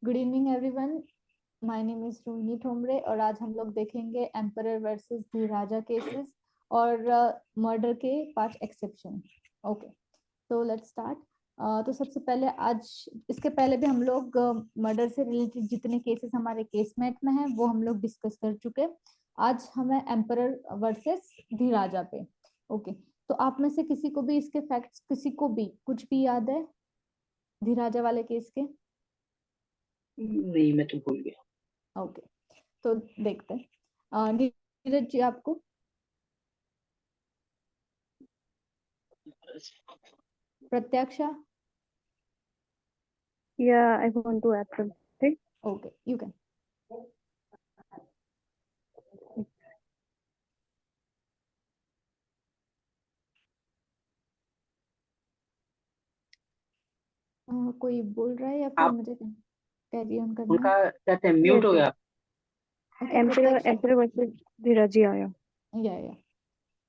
Good evening everyone, my name is Rohini Thombare और आज हम लोग देखेंगे emperor versus Dhirajia cases और मर्डर के 5 एक्सेप्शन। ओके, तो लेट्स स्टार्ट। तो सबसे पहले आज, इसके पहले भी हम लोग मर्डर से रिलेटेड जितने केसेस हमारे केसमेट में हैं वो हम लोग डिस्कस कर चुके। आज हमें एम्परर वर्सेस दी राजा पे। ओके, तो आप में से किसी को भी इसके फैक्ट्स, किसी को भी कुछ भी याद है दी राजा वाले केस के? नहीं, मैं तो भूल गया। ओके, तो देखते हैं। नीरज जी, आपको? प्रत्याक्षा? Yeah, I want to add something. Okay, you can. कोई बोल रहा है या फिर आप मुझे कैरी ऑन करना है? उनका कहते हैं म्यूट हो Yes, गया। Okay, Emperor प्रत्याक्षा। Emperor versus धीरज जी आया। या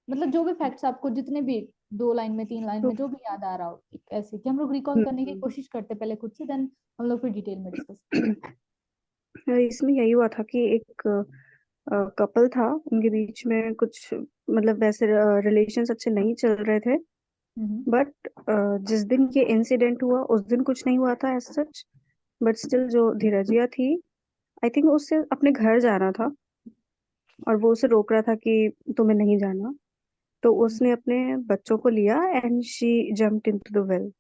मतलब जो भी फैक्ट्स आपको, जितने भी 2 लाइन में 3 लाइन तो में जो भी याद आ रहा हो, एक ऐसे कि हम लोग रिकॉल करने की कोशिश करते पहले खुद से, देन हम लोग फिर डिटेल में डिस्कस करते। इसमें यही हुआ था कि एक कपल था, उनके बीच में कुछ मतलब वैसे रिलेशंस अच्छे नहीं चल रहे थे। बट जिस दिन ये इंसिडेंट हुआ उस दिन कुछ नहीं हुआ था एज सच। बट स्टिल जो धीरजिया थी, आई थिंक उससे अपने घर जाना था और वो उसे रोक रहा था कि तुम्हें नहीं जाना। तो उसने अपने बच्चों को लिया and she jumped into the well.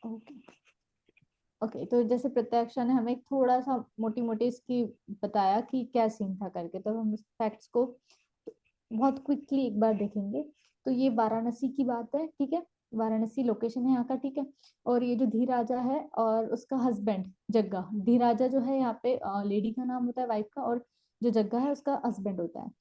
Okay okay, तो जैसे प्रत्याक्षा ने हमें थोड़ा सा मोटी मोटी इसकी बताया कि क्या सीन था करके, तो हम फैक्ट्स को बहुत क्विकली एक बार देखेंगे। तो ये वाराणसी की बात है, ठीक है? वाराणसी लोकेशन है यहाँ का, ठीक है? और ये जो धीराजा है और उसका हस्बैंड जग्गा, धीराजा जो है यहाँ पे लेडी का नाम होता है, वाइफ का, और जो जग्गा है उसका हस्बैंड होता है।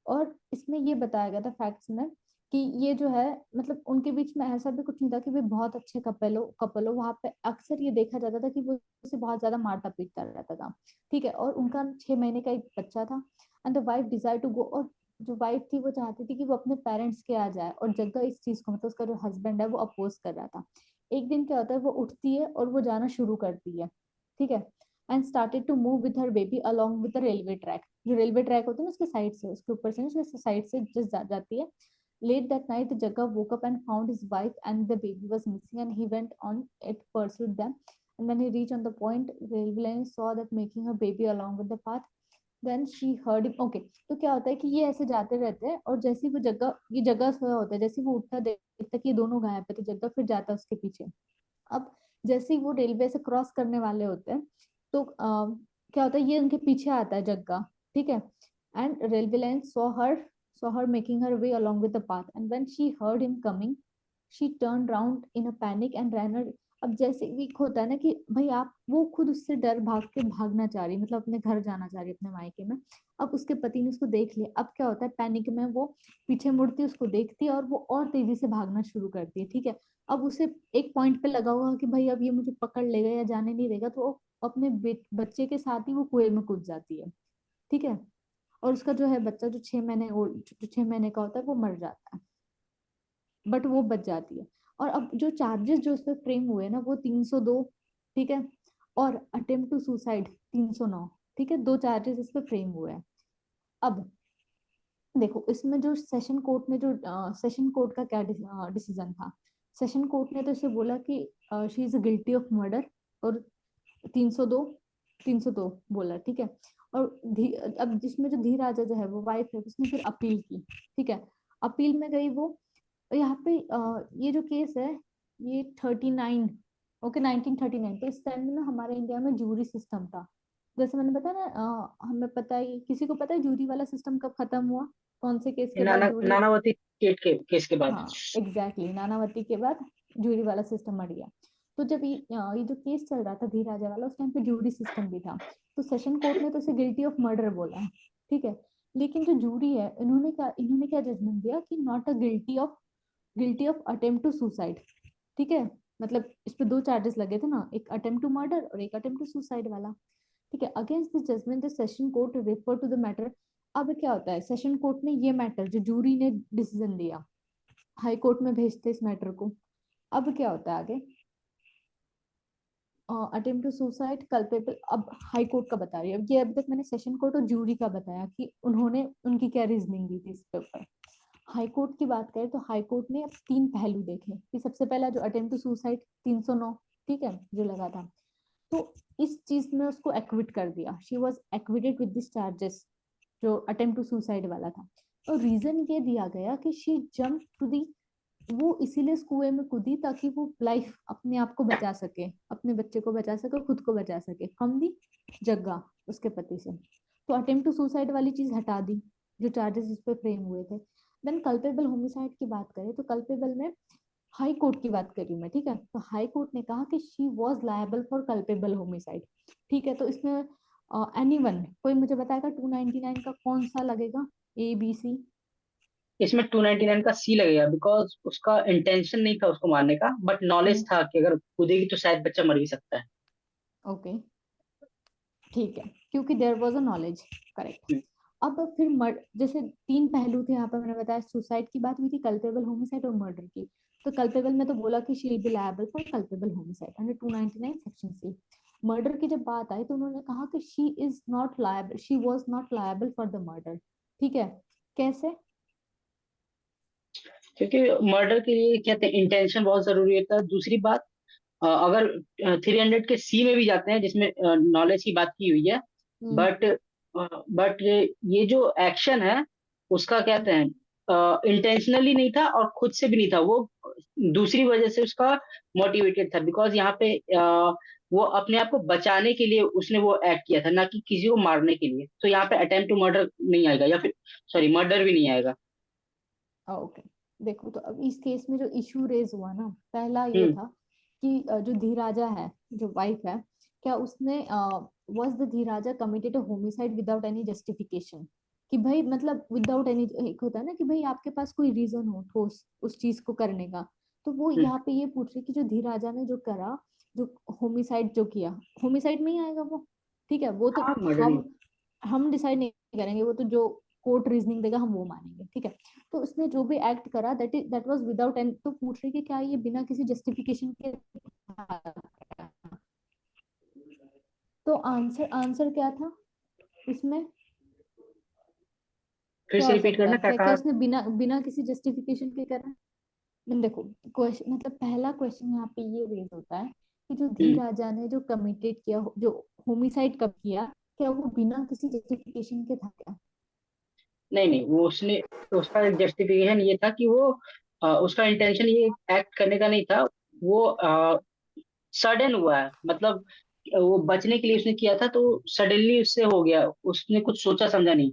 और इसमें ये बताया गया था फैक्ट्स में कि ये जो है, मतलब उनके बीच में ऐसा भी कुछ नहीं था कि वे बहुत अच्छे कपल हो। वहां पे अक्सर ये देखा जाता था कि वो उसे बहुत ज्यादा मारता पीटता रहता था, ठीक है? और उनका 6 महीने का एक बच्चा था। And the wife desire to go, और जो वाइफ थी वो चाहती थी कि वो अपने पेरेंट्स के आ जाए, और जग्गा इस चीज को, मतलब उसका जो हस्बैंड है वो अपोज कर रहा था। एक दिन क्या होता है, वो उठती है और वो जाना शुरू करती है, ठीक है? And started to move with her baby along with the railway track. जो रेलवे ट्रैक होता है ना, उसके साइड से, उसके ऊपर से, उसके साइड से जस्ट जाती है। Late that night, the Jagga woke up and found his wife and the baby was missing, and he went on it pursued them. And when he reached on the point, railway line saw that making a baby along with the path. Then she heard him. Okay, तो क्या होता है कि ये ऐसे जाते रहते हैं, और जैसे ही वो जगह, ये जगह सोया होता है, जैसे ही वो उठता देखता कि ये दोनों गायब है, तो जगह फिर जाता है उसके पीछे। अब जैसे ही वो रेलवे से क्रॉस करने वाले होते हैं, तो क्या होता है, ये उनके पीछे आता है जग्गा, ठीक है? And railway line saw her making her way along with the path, and when she heard him coming, she turned round in a panic and ran her. अब जैसे एक होता है ना कि भाई आप, वो खुद उससे डर भाग के भागना चाह रही, मतलब अपने घर जाना चाह रही, अपने मायके में। अब उसके पति ने उसको देख लिया। अब क्या होता है, पैनिक में वो पीछे मुड़ती है, उसको देखती है, और वो और तेजी से भागना शुरू करती है, ठीक है? अब उसे एक पॉइंट पे लगा हुआ कि भाई अब ये मुझे पकड़ लेगा या जाने नहीं देगा, तो वो अपने बच्चे के साथ ही वो कुएं में कूद जाती है, ठीक है? और उसका जो है बच्चा, जो 6 महीने ओल्ड, जो 6 महीने का होता है, वो मर जाता है, बट वो बच जाती है। और अब जो चार्जेस जो उस पर फ्रेम हुए ना, वो 302, ठीक है? और अटेम्प्ट टू सुसाइड 309, ठीक है? 2 चार्जेस इस पे फ्रेम हुए हैं। अब देखो, इसमें जो सेशन कोर्ट ने, जो सेशन कोर्ट का क्या डिसीजन था, सेशन कोर्ट ने तो इसे बोला कि she is guilty of murder, और 302 302 बोला, ठीक है? और अब जिसमें जो धीराजा जो है वो वाइफ है, उसने फिर अपील की, ठीक है? अपील में गई वो। और यहाँ पे ये जो केस है, ये 39, ओके, 1939। तो इस टाइम में ना हमारे इंडिया में जूरी सिस्टम था। जैसे मैंने बताया ना, हमें पता है, किसी को पता है जूरी वाला सिस्टम कब खत्म हुआ, कौन से केस के बाद जूरी? नानावती केस के बाद। हाँ, एग्जैक्टली, नानावती के बाद जूरी वाला सिस्टम हट गया। तो जब ये जो केस चल रहा था धीराजा वाला, उस टाइम पे जूरी सिस्टम भी था। तो सेशन कोर्ट ने तो उसे गिल्टी ऑफ मर्डर बोला है, ठीक है? लेकिन जो जूरी है, इन्होंने क्या जजमेंट दिया कि not a guilty of attempt to suicide, ठीक है? मतलब इस पे 2 चार्जेस लगे थे ना, एक अटेम्प्ट टू मर्डर और एक अटेम्प्ट टू सुसाइड वाला, ठीक है? Against this judgement the session court refer to the matter. अब क्या होता है, सेशन कोर्ट ने ये मैटर, जो जूरी ने डिसीजन दिया, हाई कोर्ट में भेजते इस मैटर को। अब क्या होता है आगे? Attempt to suicide, culpable. अब हाई कोर्ट का बता रही हूँ। ये अभी तक मैंने सेशन कोर्ट और जूरी का बताया कि उन्होंने उनकी क्या रीजनिंग दी थी इस पे ऊपर। हाई कोर्ट की बात करें तो हाई कोर्ट ने अब 3 पहलू देखे कि सबसे पहला जो अटेम्प्ट टू सुसाइड 309, ठीक है, जो लगा था, तो इस चीज में उसको एक्विट कर दिया। She was acquitted with this charges, जो अटेम्प्ट टू सुसाइड वाला था। तो रीजन ये दिया गया कि शी जंप टू दी, वो इसीलिए इस कुएं में कूदी ताकि वो लाइफ अपने आप को बचा सके, अपने बच्चे को बचा सके, खुद को बचा सके फ्रॉम दी जग्गा, उसके पति से। तो अटेम्प्ट टू सुसाइड वाली चीज हटा दी, जो चार्जेस इस पे फ्रेम हुए थे। देन कल्पेबल होमिसाइड की बात करें तो कल्पेबल में हाई कोर्ट की बात करी मैं, ठीक है, तो हाई कोर्ट ने कहा कि she was liable for culpable homicide, ठीक है। तो इसमें एनीवन कोई मुझे बताएगा 299 का कौन सा लगेगा, ए बी सी? इसमें 299 का सी लगेगा, बिकॉज उसका इंटेंशन नहीं था उसको मारने का, बट नॉलेज था कि अगर कूदेगी तो शायद बच्चा मर भी सकता है। ओके, ठीक है, क्योंकि there was a knowledge, correct. अब फिर जैसे 3 पहलू थे यहाँ पर, मैंने बताया सुसाइड की बात हुई थी, कल्पेबल होमिसाइड और मर्डर की। तो कल्पेबल में तो बोला कि she be liable for culpable homicide under 299 section C. Murder की जब बात आई तो उन्होंने कहा कि she is not liable, she was not liable for the murder, ठीक है। कैसे? क्योंकि मर्डर के लिए कहते हैं इंटेंशन बहुत जरूरी होता है। दूसरी बात, अगर 300 के सी में भी जाते हैं जिसमें नॉलेज की बात की हुई है, हम्म बट बट ये जो एक्शन है उसका कहते हैं इंटेंशनली नहीं था और खुद से भी नहीं था, वो दूसरी वजह से उसका मोटिवेटेड था। बिकॉज यहाँ पे वो अपने आप को बचाने के लिए उसने वो एक्ट किया था, ना कि किसी को मारने के लिए। तो यहाँ पे अटेम्प्ट टू मर्डर नहीं आएगा, या फिर सॉरी मर्डर भी नहीं आएगा। ओके, देखो तो अब इस केस में जो इशू रेज हुआ ना, पहला ये हम्म। था कि जो धीराजा है, जो वाइफ है, क्या उसने was the Dhirajia committed a homicide without any justification? कि भाई मतलब विदाउट एनी, एक होता है ना कि भाई आपके पास कोई रीजन हो ठोस उस चीज को करने का। तो वो हम्म। यहाँ पे ये पूछ रही कि जो धीराजा ने जो करा, जो होमिसाइड जो किया, होमिसाइड में ही आएगा वो, ठीक है। वो तो हाँ, मर्डर नहीं। हम डिसाइड नहीं करेंगे, वो तो जो कोर्ट रीजनिंग देगा हम वो मानेंगे, ठीक है। तो उसने जो भी एक्ट करा दैट वाज विदाउट एंड, तो पूछ रही कि क्या ये बिना किसी जस्टिफिकेशन के था? तो आंसर आंसर क्या था इसमें? फिर क्या से हो रिपीट सकता करना, है? क्या क्या क्या कहा? उसने बिना बिना किसी जस्टिफिकेशन के करा? मैंने देखो, क्वेश्चन मतलब पहला क्वेश्चन यहाँ पे ये रेज होता है कि जो हम्म। धीराजा ने जो कमिटेड किया, जो होमिसाइड कब किया, क्या वो बिना किसी जस्टिफिकेशन के था क्या? नहीं नहीं, वो उसने, उसका जस्टिफिकेशन ये था कि वो उसका इंटेंशन ये एक्ट करने का नहीं था। वो सडन हुआ है, मतलब वो बचने के लिए उसने किया था, तो सडनली उससे हो गया, उसने कुछ सोचा समझा नहीं।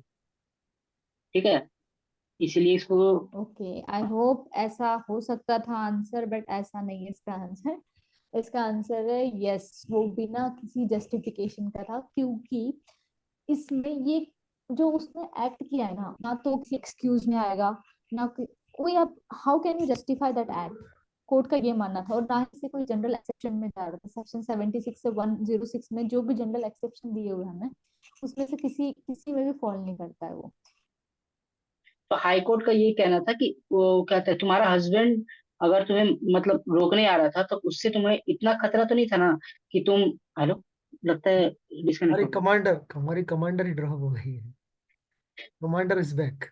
ठीक है, इसलिए इसको। ओके, आई होप ऐसा हो सकता था आंसर, बट ऐसा नहीं है इसका आंसर। इसका आंसर है यस, वो बिना किसी जस्टिफिकेशन का था, क्योंकि इसमें ये जो उसने एक्ट किया है ना, ना तो किसी एक्सक्यूज में आएगा, ना कोई, आप how can you justify that act? Court का ये मानना था, और ना ही से कोई जनरल एक्सेप्शन में जा रहा था। सेक्शन 76 से 106 में जो भी जनरल एक्सेप्शन दिए हुए हैं हमें, उसमें से किसी किसी में भी फॉल नहीं करता है वो। तो हाई कोर्ट का ये कहना था कि वो कहता है तुम्हारा हस्बैंड अगर तुम्हें मतलब रोकने आ रहा था, तो उससे तुम्हें इतना खतरा तो नहीं था ना कि तुम। हेलो, लगता है डिस्कनेक्ट हमारी हो गया। कमांडर हमारी कमांडर ही ड्रॉप हो गई है। Commander is back.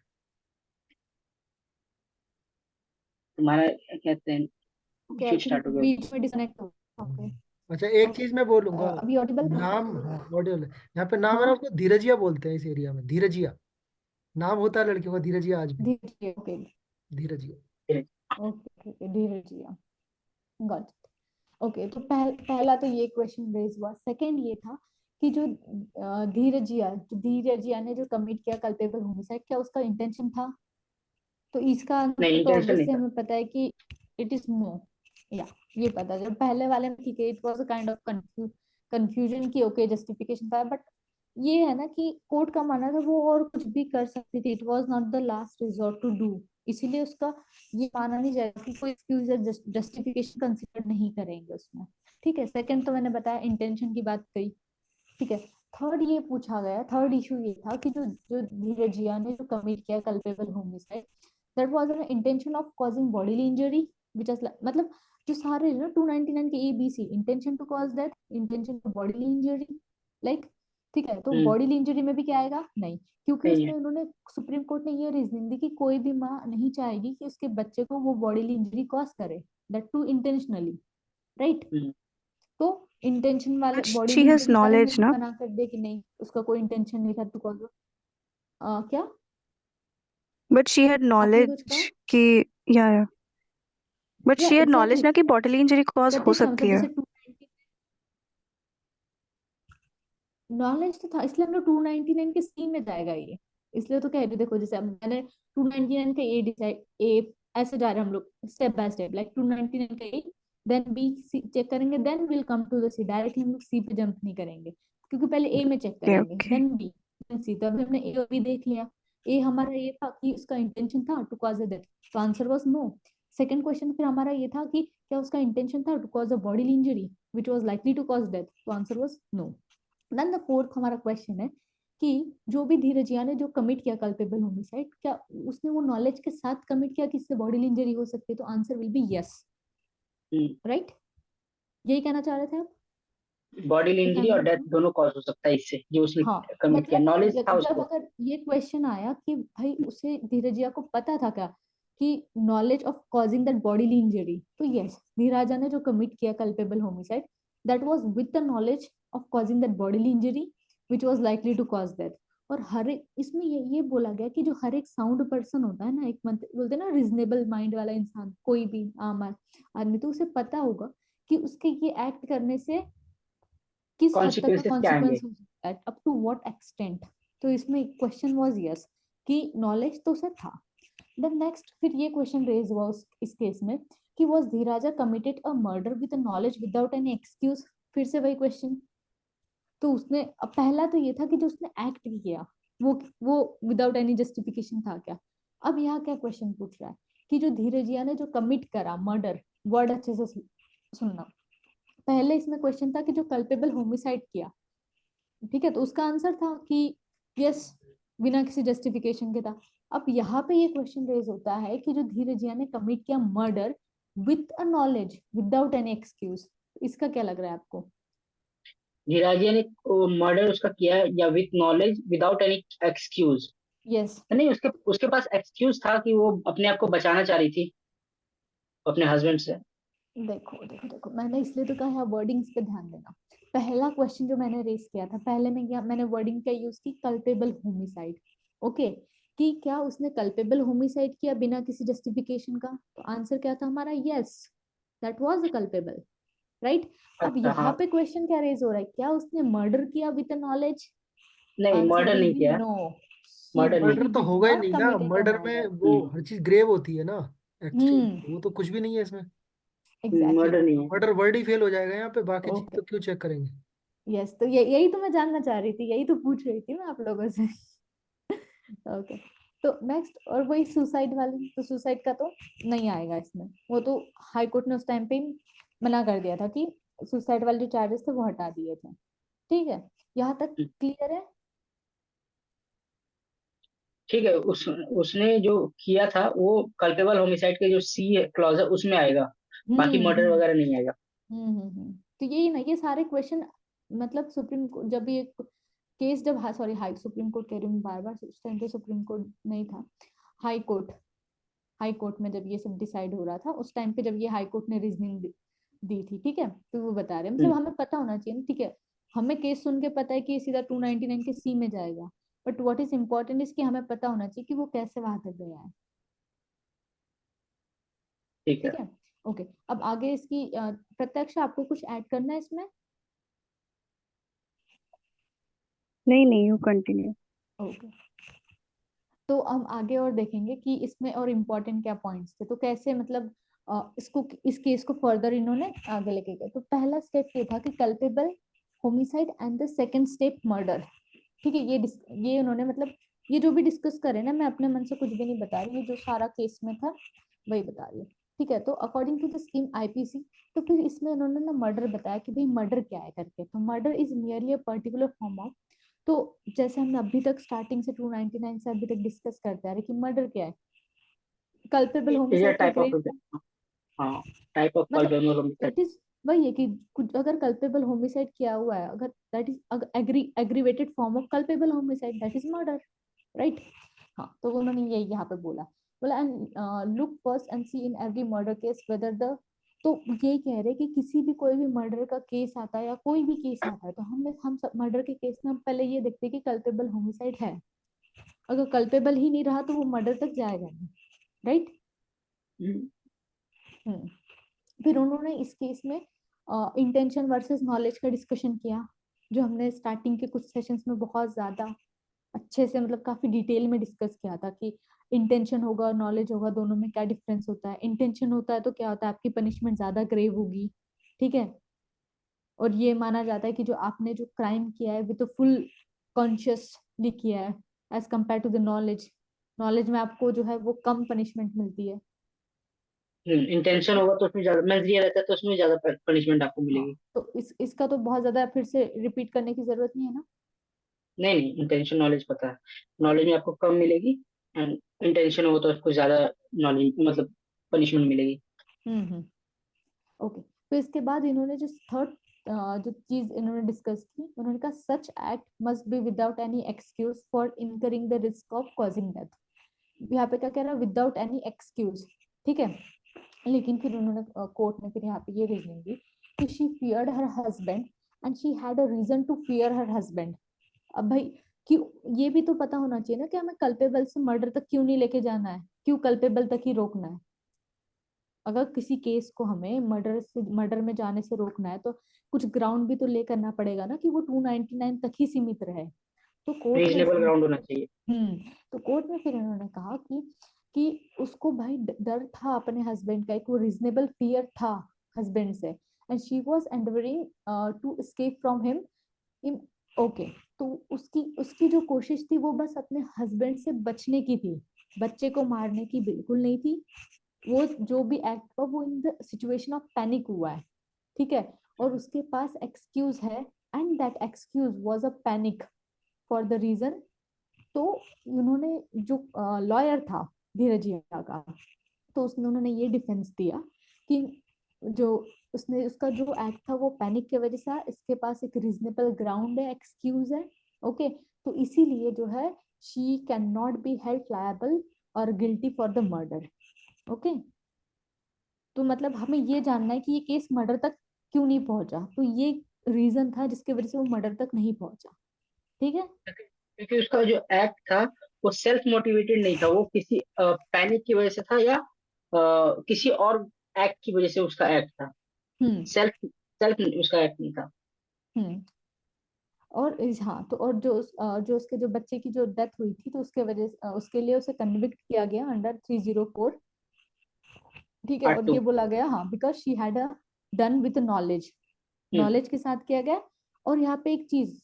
तुम्हारा क्या कहते हैं, ओके, आई फिर थिंक स्टार्ट हो गया। बीच में डिस्कनेक्ट हो। ओके। अच्छा, एक ओके, चीज मैं बोलूंगा। अभी ऑडिबल है? नाम, हाँ ऑडियो, यहाँ पे नाम है ना, हाँ, उसको धीरजिया बोलते हैं इस एरिया में। धीरजिया नाम होता है लड़कियों का, धीरजिया आज भी। धीरे, ओके धीरजिया। ओके ओके, धीरे जी, गॉट इट। ओके, तो पहला तो ये क्वेश्चन रेज हुआ। सेकंड ये था कि जो धीरजिया ने जो कमिट किया कल्पेबल होमिसाइड, क्या उसका इंटेंशन था? तो इसका नहीं, आंसर तो इंटेंशन नहीं ऑब्वियसली था। हमें पता है कि इट इज नो। या ये पता है, पहले वाले में ठीक है, it was a kind of confusion की ओके जस्टिफिकेशन था, बट ये है ना कि कोर्ट का मानना था वो और कुछ भी कर सकती थी, it was not the last resort to do. इसीलिए उसका ये माना नहीं जाएगा कि कोई एक्सक्यूज या जस्टिफिकेशन कंसीडर नहीं करेंगे उसमें, ठीक है। सेकंड तो मैंने बताया, इंटेंशन की बात कही, ठीक है। थर्ड ये पूछा गया, थर्ड इशू ये था कि जो जो धीरज जिया ने जो कमिट किया culpable homicide, that was an intention of causing bodily injury, which is मतलब जो सारे ना 299 के ABC, intention to cause death, intention to bodily injury, like, ठीक है, तो बॉडीली इंजरी में भी क्या आएगा? नहीं, क्योंकि नहीं उसमें है। उन्होंने, सुप्रीम कोर्ट ने ये रीजनिंग दी कि कोई भी माँ नहीं चाहेगी कि उसके बच्चे को वो बॉडीली इंजरी कॉज करे, दैट टू इंटेंशनली, राइट। हम्म, तो इंटेंशन वाले but she bodily has injury वाले में नॉलेज भी ना, मना कर दे कि नहीं, उसका कोई इंटेंशन नहीं था टू कॉज, क्या बट शी हैड आपने नॉलेज कुछ कहा? कि या बट या शी हैड नॉलेज एग्जैक्टली, ना कि बॉडीली इंजरी कॉज हो प्रत्यक्ष सकती मतलब है। जैसे 290 नॉलेज तो था, इसलिए हम लोग 299 के सी में जाएगा ये, इसलिए तो कह रही हूँ, देखो जैसे अब मैंने 299 का ए डिसाइड, ए ऐसे जा रहे हैं हम लोग स्टेप बाय स्टेप, लाइक 299 का ए, देन बी चेक करेंगे, then will come to the C, directly हम लोग सी पे जंप नहीं करेंगे, क्योंकि पहले ए में चेक ओके करेंगे, ओके। देन बी, देन सी। तो अभी हमने ए और बी देख लिया। ए हमारा ये था कि उसका इंटेंशन था टू कॉज अ डेथ, तो answer was no. Second question फिर हमारा ये था कि क्या उसका इंटेंशन था to cause a bodily injury which was likely to cause death, तो answer was no. Then the fourth हमारा क्वेश्चन है कि जो भी धीरजिया ने जो कमिट किया कल्पेबल होमिसाइड, क्या उसने वो नॉलेज के साथ कमिट किया कि इससे बॉडीली इंजरी हो सकती है, तो answer will be yes, right. यही कहना चाह रहे थे आप? बॉडीली कुछ इंजरी और आंसर डेथ बताओ। दोनों कॉज हो सकता है इससे, जो उसने हाँ, कमिट किया, मतलब नॉलेज था जब उसको। अगर ये क्वेश्चन आया कि भाई उसे, धीरजिया को पता था क्या कि knowledge of causing that bodily injury, तो यस, धीराजा ने जो कमिट किया culpable homicide, that was with the knowledge of causing that bodily injury which was likely to cause death. और हर एक इसमें ये बोला गया कि जो हर एक साउंड पर्सन होता है ना, एक बोलते हैं ना रिजनेबल माइंड वाला इंसान, कोई भी आम आदमी, तो उसे पता होगा कि उसके ये एक्ट करने से किस हद तक का कॉन्सिक्वेंसेस क्या आएंगे। कॉन्सिक्वेंस हो सकता है, अप टू व्हाट एक्सटेंट। तो इसमें क्वेश्चन वाज यस, कि नॉलेज तो उसे था। देन नेक्स्ट फिर ये क्वेश्चन रेज हुआ इस केस में कि was Dhiraja committed a murder with knowledge without any excuse, फिर से वही क्वेश्चन। तो उसने, अब पहला तो ये था कि जो उसने एक्ट किया वो विदाउट एनी जस्टिफिकेशन था क्या। अब यहाँ क्या क्वेश्चन पूछ रहा है कि जो धीरजिया ने जो कमिट करा मर्डर, वर्ड अच्छे से सुनना, पहले इसमें क्वेश्चन था कि जो कल्पेबल होमिसाइड किया, ठीक है, तो उसका आंसर था कि यस, बिना किसी जस्टिफिकेशन के था। अब यहाँ पे ये क्वेश्चन रेज होता है कि जो धीरजिया ने कमिट किया murder with a knowledge without any excuse, इसका क्या लग रहा है आपको? धीराजिया ने मर्डर उसका किया है या with knowledge without any excuse. Yes. नहीं, उसके उसके पास एक्सक्यूज था कि वो अपने आप को बचाना चाह रही थी अपने हस्बैंड से। देखो देखो देखो, मैंने इसलिए तो कहा है वर्डिंग्स पे ध्यान देना। पहला क्वेश्चन जो मैंने रेस किया था, पहले में क्या मैंने वर्डिंग क्या यूज की, कल्पेबल होमिसाइड, ओके, कि क्या उसने कल्पेबल होमिसाइड किया बिना किसी जस्टिफिकेशन का, तो आंसर क्या था हमारा, yes, that was a culpable, right. अब अच्छा, यहाँ हाँ। पे क्वेश्चन क्या रेज हो रहा है, क्या उसने मर्डर किया विद नॉलेज, नहीं, आंसर मर्डर विल नहीं बी किया। नो, मर्डर नहीं मर्डर ही किया। तो डिड होगा ही नॉट नहीं ना, कमिटेड अ मर्डर में मर्डर। वो हर चीज ग्रेव होती है ना, एक्चुअली हम्म, वो तो कुछ भी नहीं है इसमें। एग्जैक्टली। मर्डर नहीं है। मर्डर वर्ड ही फेल हो जाएगा यहाँ पे, बाकी चीज ओके, तो क्यों चेक करेंगे। यस, तो यही तो मैं जानना चाह रही थी, यही तो पूछ रही थी मैं आप लोगों से। ओके, तो नेक्स्ट, और वही सुसाइड वाली, तो सुसाइड का तो नहीं आएगा इसमें, वो तो हाई कोर्ट ने उस टाइम पे मना कर दिया था कि सुसाइड वाले जो चार्जेस थे वो हटा दिए थे, ठीक है, यहाँ तक क्लियर है? ठीक है, उसने जो किया था वो कल्पेबल होमिसाइड के जो सी क्लॉज है उसमें आएगा। बाकी मर्डर हम्म। वगैरह नहीं आएगा। तो यही ना, ये सारे क्वेश्चन, मतलब सुप्रीम कोर्ट जब ये केस, जब सॉरी हाई, सुप्रीम कोर्ट कह रही हूँ बार बार, उस टाइम पे सुप्रीम कोर्ट नहीं था, हाई कोर्ट, हाई कोर्ट में जब ये सब डिसाइड हो रहा था, उस टाइम पे जब ये हाई कोर्ट ने रीजनिंग दी थी, ठीक है, तो वो बता रहे हैं, मतलब हम्म, हमें पता होना चाहिए ना, ठीक है, हमें केस सुन के पता है कि ये सीधा 299 के सी में जाएगा, बट व्हाट इज इम्पोर्टेंट इसकी हमें पता होना चाहिए कि वो कैसे वहां तक गया है, ठीक है। ठीक है। ओके, अब आगे इसकी प्रत्यक्ष आपको कुछ ऐड करना है इसमें? नहीं नहीं, यू कंटिन्यू। ओके, तो हम आगे और देखेंगे कि इसमें और इम्पोर्टेंट क्या पॉइंट्स थे, तो कैसे मतलब इसको, इस केस को फर्दर इन्होंने आगे लेके गए। तो पहला स्टेप ये था कि culpable homicide and the second step murder, ठीक है, ये उन्होंने मतलब, ये जो भी डिस्कस करे ना, मैं अपने मन से कुछ भी नहीं बता रही, ये जो सारा केस में था वही बता रही हूँ, ठीक है। तो according to the scheme IPC, तो फिर इसमें उन्होंने ना मर्डर बताया कि भाई मर्डर क्या है करके, तो murder is merely a particular form of, तो जैसे हमने अभी तक स्टार्टिंग से 299 से अभी तक डिस्कस करते आ रहे कि मर्डर क्या है, कल्पेबल इज अ होमिसाइड के टाइप ऑफ। अगेंस्ट, हाँ, टाइप ऑफ मतलब कल्पेबल होमिसाइड। इट इज वही है कि कुछ अगर कल्पेबल होमिसाइड किया हुआ है, अगर that is aggravated form of culpable homicide, that is murder, right. हाँ, तो उन्होंने ये यहाँ पे बोला, बोला and look first and see in every murder case whether the, तो ये कह रहे कि किसी भी कोई भी मर्डर का केस आता है या कोई भी केस आता है, तो हम सब मर्डर के केस में हम पहले ये देखते हैं कि कल्पेबल होमिसाइड है। अगर कल्पेबल ही नहीं रहा तो वो मर्डर तक जाएगा नहीं, राइट। फिर उन्होंने इस केस में इंटेंशन वर्सेस नॉलेज का डिस्कशन किया, जो हमने स्टार्टिंग के कुछ सेशंस में बहुत ज्यादा अच्छे से मतलब काफी डिटेल में डिस्कस किया था कि इंटेंशन होगा और नॉलेज होगा, दोनों में क्या डिफरेंस होता है। इंटेंशन होता है तो क्या होता है, आपकी पनिशमेंट ज्यादा ग्रेव होगी, ठीक है, और ये माना जाता है कि जो आपने जो क्राइम किया है वो तो फुल कॉन्शियसली किया है as compare to the knowledge. Knowledge में आपको जो है वो कम पनिशमेंट मिलती है। इंटेंशन होगा तो उसमें ज्यादा मेंस रहता है, तो उसमें ज्यादा पनिशमेंट आपको हाँ, मिलेगी। तो इसका तो बहुत ज्यादा फिर से रिपीट करने की जरूरत नहीं है ना। नहीं नहीं, इंटेंशन नॉलेज पता है, नॉलेज में आपको कम मिलेगी, एंड इंटेंशन होगा तो उसको ज्यादा नॉलेज मतलब पनिशमेंट मिलेगी। हम्म। ओके, तो इसके बाद इन्होंने जो थर्ड जो चीज इन्होंने डिस्कस की, उन्होंने कहा such act must be without any excuse for incurring the risk of causing death. यहाँ पे क्या कह रहा है, विदाउट एनी एक्सक्यूज, ठीक है। लेकिन फिर उन्होंने कोर्ट में फिर यहाँ पे ये रीजनिंग दी कि she feared her husband and she had a reason to fear her husband. अब भाई, क्यों, ये भी तो पता होना चाहिए ना कि हमें कल्पेबल से मर्डर तक क्यों नहीं लेके जाना है, क्यों कल्पेबल तक ही रोकना है। अगर किसी केस को हमें मर्डर में जाने से रोकना है तो कुछ ग्राउंड भी तो ले करना पड़ेगा ना कि वो 299 तक ही सीमित रहे। तो कोर्ट में रीजनेबल ग्राउंड होना चाहिए। तो कोर्ट में फिर इन्होंने कहा कि उसको भाई डर था अपने हस्बैंड का, एक वो रीजनेबल फियर था हस्बैंड से, and she was endeavouring to escape from him in, okay. तो उसकी उसकी जो कोशिश थी वो बस अपने हस्बैंड से बचने की थी, बच्चे को मारने की बिल्कुल नहीं थी। वो जो भी एक्ट हुआ वो in the situation of panic हुआ है, ठीक है, और उसके पास एक्सक्यूज है, and that excuse was a panic for the reason. तो उन्होंने जो लॉयर था धीरजिया का, तो उसने उन्होंने ये डिफेंस दिया कि जो उसने उसका जो एक्ट था वो पैनिक की वजह से, इसके पास एक रीजनेबल ग्राउंड है, एक्सक्यूज है, ओके। तो इसीलिए जो है she can not be held liable और guilty for the murder, okay. तो मतलब हमें ये जानना है कि ये केस मर्डर तक क्यों नहीं पहुंचा, तो ये रीजन था जिसकी वजह से वो मर्डर तक नहीं पहुंचा, ठीक है। क्योंकि उसका जो एक्ट था वो सेल्फ मोटिवेटेड नहीं था, वो किसी पैनिक की वजह से था, या किसी और एक्ट की वजह से उसका एक्ट था। हम्म सेल्फ सेल्फ उसका एक्ट नहीं था। हम्म। और हाँ, तो और जो उसके जो बच्चे की जो डेथ हुई थी, तो उसके वजह उसके लिए उसे कन्विक्ट किया गया अंडर 304, ठीक है। पार्ट और टू। ये बोला गया, हाँ, because she had done with knowledge, hmm knowledge के साथ किया गया। और यहाँ पे एक चीज